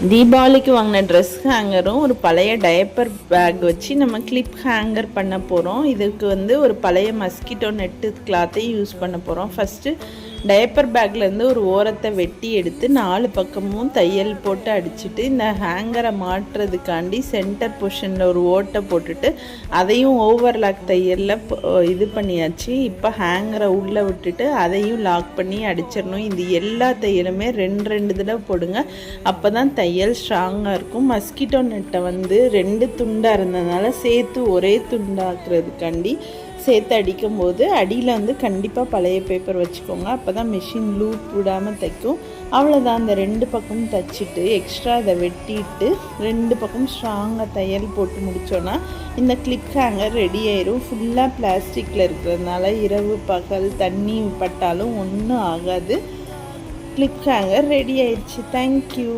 தீபாவளிக்கு வாங்கின ட்ரெஸ் ஹேங்கரும் ஒரு பழைய டயப்பர் பேக் வச்சு நம்ம கிளிப் ஹேங்கர் பண்ண போகிறோம். இதுக்கு ஒரு பழைய மஸ்கிட்டோ நெட்டு கிளாத்தையும் யூஸ் பண்ண போகிறோம். ஃபஸ்ட்டு டயப்பர் பேக்லேருந்து ஒரு ஓரத்தை வெட்டி எடுத்து 4 பக்கமும் தையல் போட்டு அடிச்சுட்டு இந்த ஹேங்கரை மாட்டுறதுக்காண்டி சென்டர் பொசிஷனில் ஒரு ஓட்டை போட்டுட்டு அதையும் ஓவர்லாக் தையலில் இது பண்ணியாச்சு. இப்போ ஹேங்கரை உள்ளே விட்டுட்டு அதையும் லாக் பண்ணி அடிச்சிடணும். இது எல்லா தையலுமே 2 தடவை போடுங்க, அப்போ தான் தையல் ஸ்ட்ராங்காக இருக்கும். மஸ்கிட்டோ நெட்டை 2 துண்டாக இருந்ததுனால சேர்த்து ஒரே துண்டாக்குறதுக்காண்டி சேர்த்து அடிக்கும்போது அடியில் கண்டிப்பாக பழைய பேப்பர் வச்சுக்கோங்க, அப்போ தான் மிஷின் லூப் விடாமல் தைக்கும். அவ்வளோதான், அந்த 2 பக்கமும் தைச்சிட்டு எக்ஸ்ட்ரா அதை வெட்டிட்டு 2 பக்கம் ஸ்ட்ராங்காக தையல் போட்டு முடித்தோன்னா இந்த கிளிப் ஹேங்கர் ரெடி ஆயிரும். ஃபுல்லாக பிளாஸ்டிக்கில் இருக்கிறதுனால இரவு பகல் தண்ணி பட்டாலும் ஒன்றும் ஆகாது. கிளிப் ஹேங்கர் ரெடி ஆயிடுச்சு. தேங்க்யூ.